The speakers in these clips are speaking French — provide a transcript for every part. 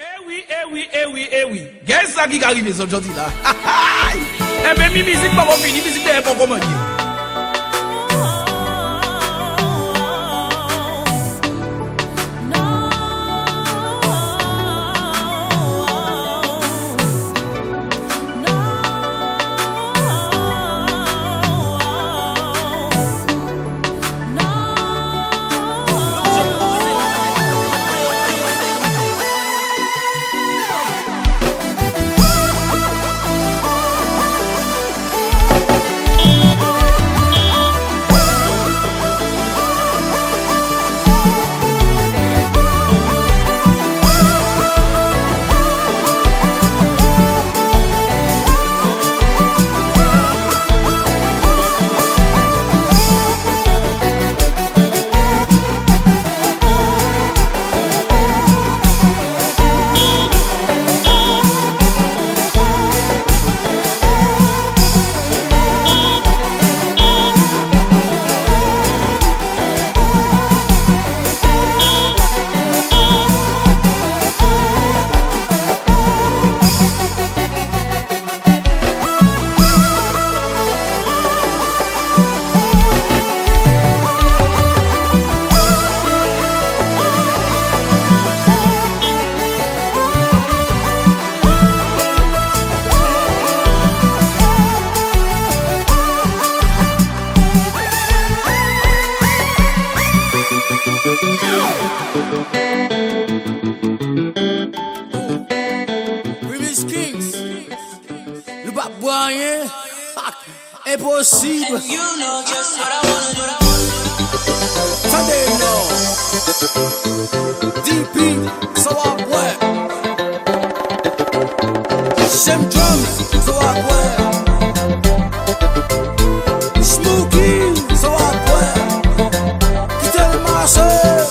Eh oui, eh oui, eh oui, eh oui. Qu'est-ce ça qui arrive aujourd'hui là? Eh bien, mi musique pas fini, musique n'est pas comment dire. Impossible. Sunday, no. DP, so I wet. Shem drums, so I wet. Smokey, so I wet. Tell myself.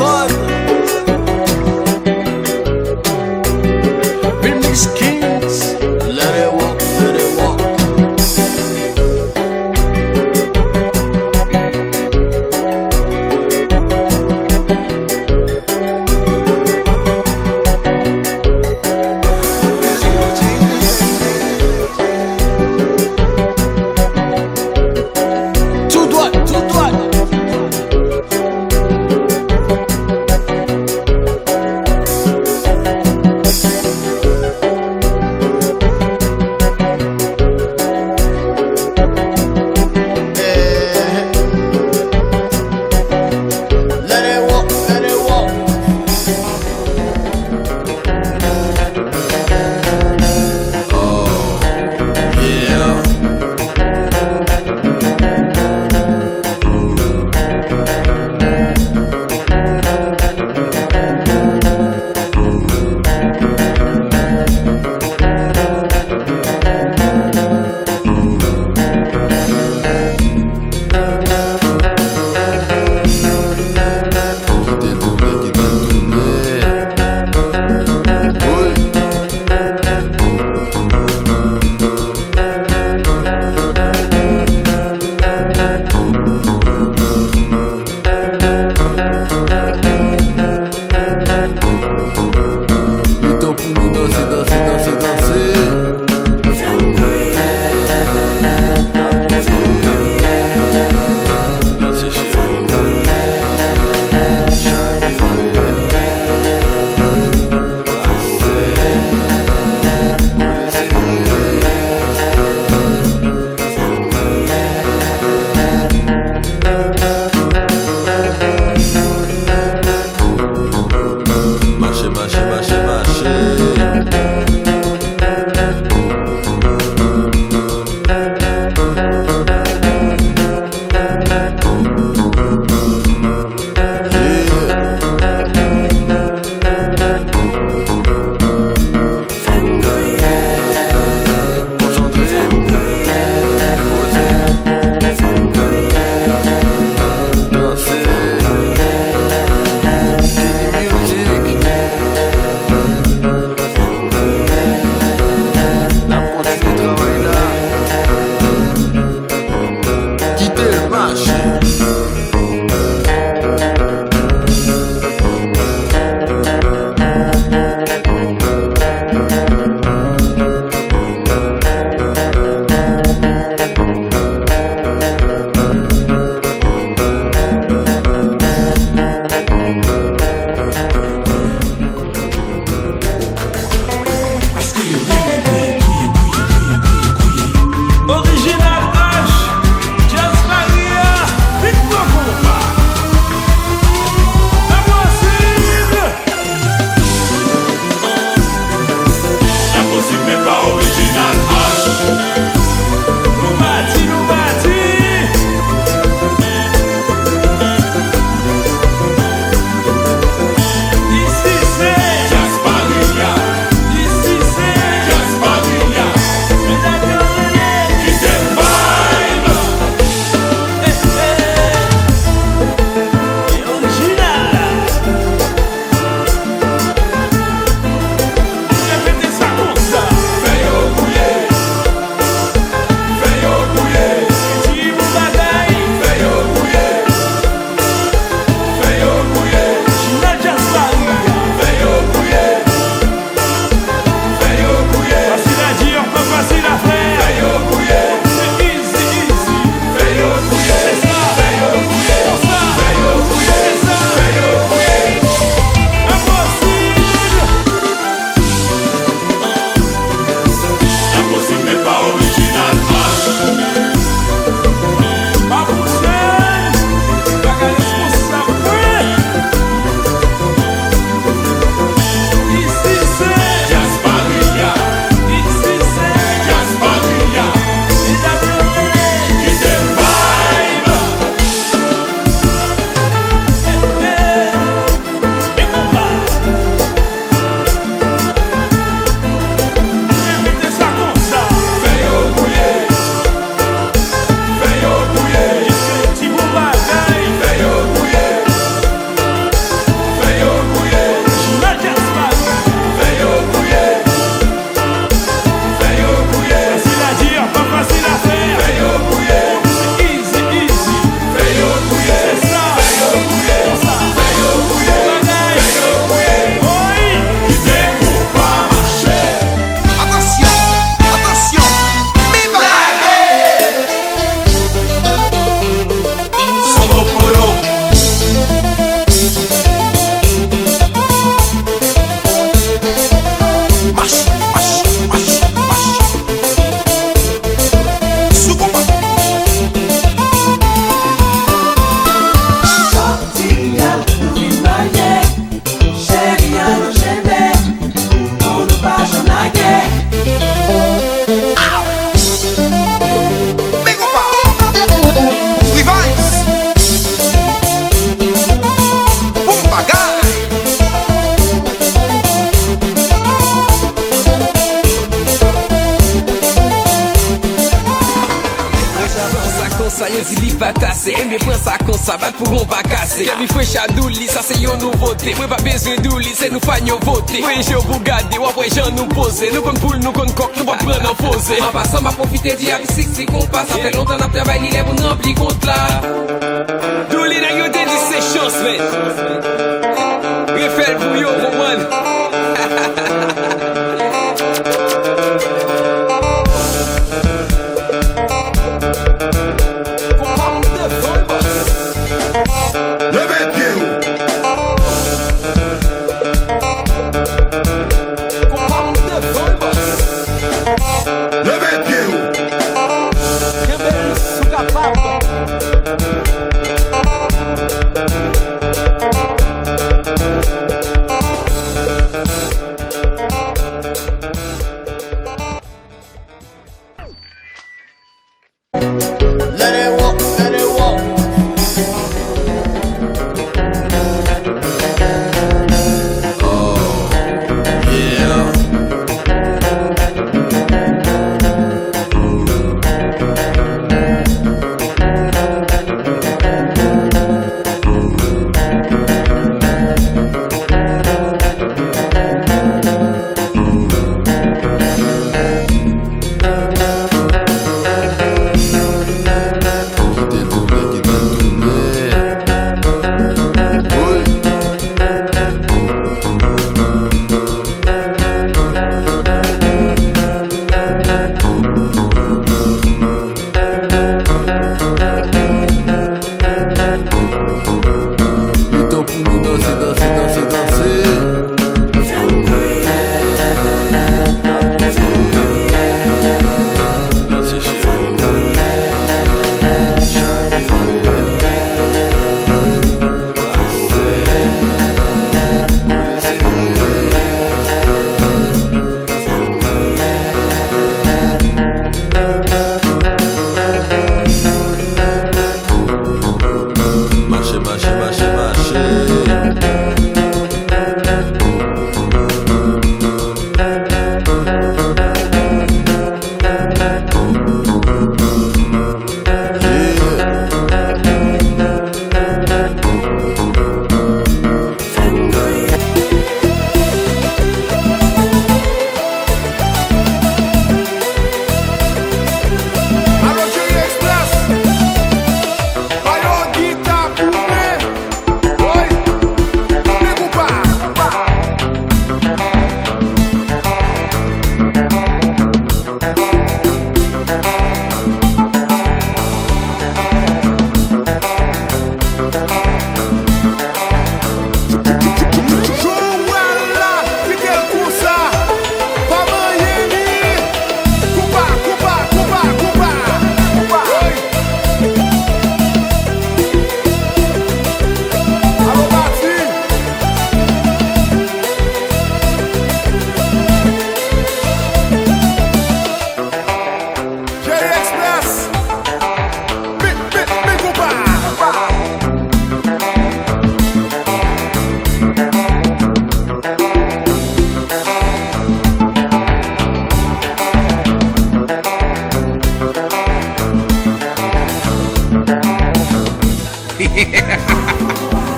God. Remix Kings. Let it walk, let it walk. Tout droit, tout droit. Let it walk, let it walk. Oh, yeah. Le temps pour nous danser, danser, danser, danser. Danser chez vous. Marcher, marcher, marcher, marcher. Original H, Jazz Maria, Big Papa. La possible. La possible mais pas original H. Nous bâtis, nous bâtis. pase. Mbe pren sa kon sa, bat pou ron pa kase. Kèmi fresh a douli, sa se yon nouvote. Mwen pa bezwen douli, se nou fanyo vote. Mwen jè ou pou gade, wapre jan nou pose. Nou kon poule, nou kon kok, nou pa pren an pose. En pasan ma profite di avisik si kon pa. Sa fè lontan ap travay li lè pou nou rempli kont la. Douli nan yo te di se chans men. Refel pou yo pou man.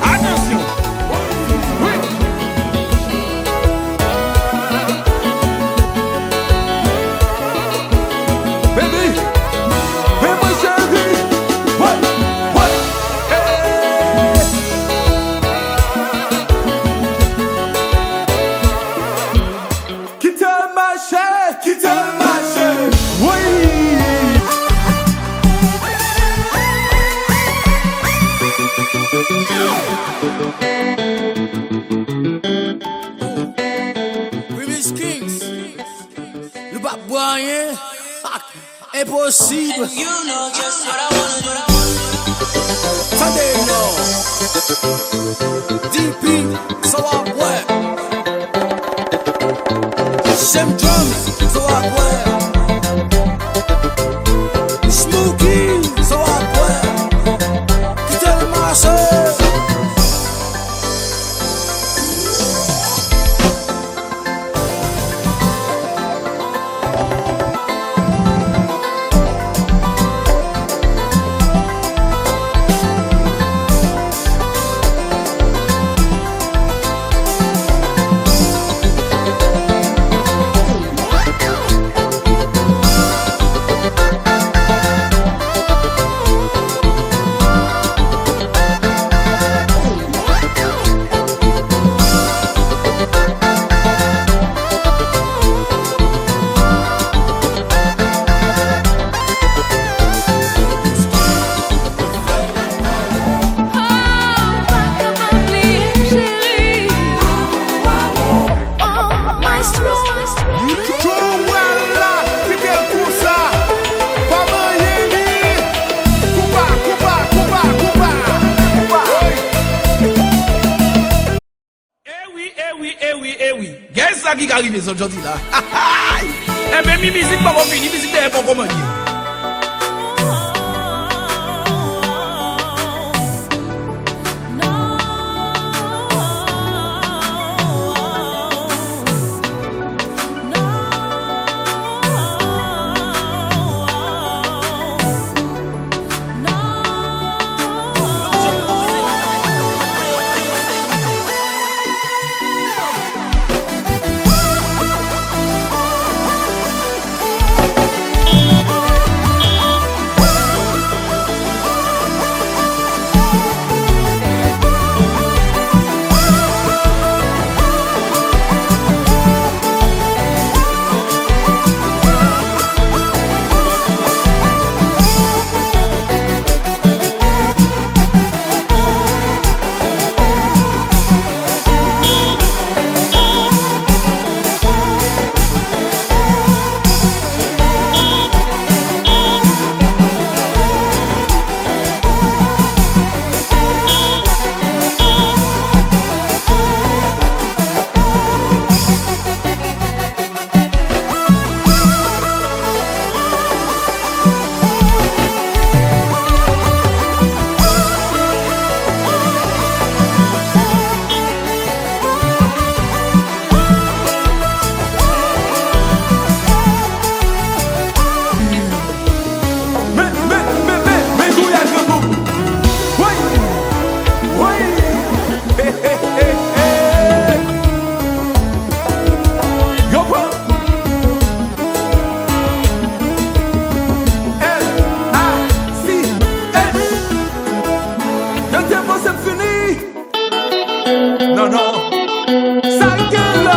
Attention. Oui. Baby, hey my chérie, what, hey. Quitte ma chérie, oui. Remix Kings, le bas boyen, impossible. You know just what I wanna do. Sunday, no. DP, so I wet. Shem drums, so I wet. Smokey, so I wet. Tell myself. Qu'est-ce ça qui arrive aujourd'hui là? Eh ben, mi musique pas fini, musique n'est pas comment dire. Non, non, ça gueule,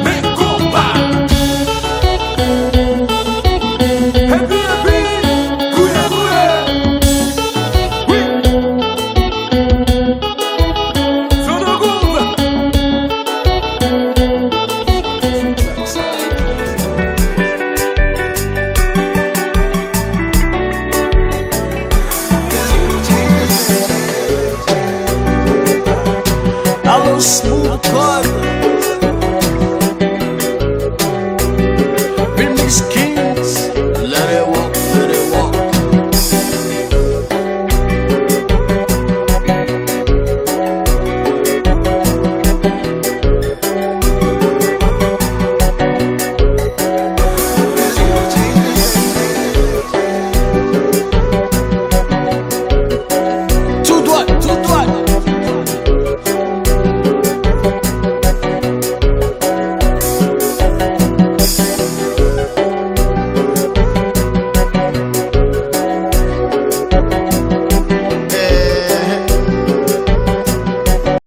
mais combat. Et puis, couille, oui. Son groupe. Alô, Smooth Code.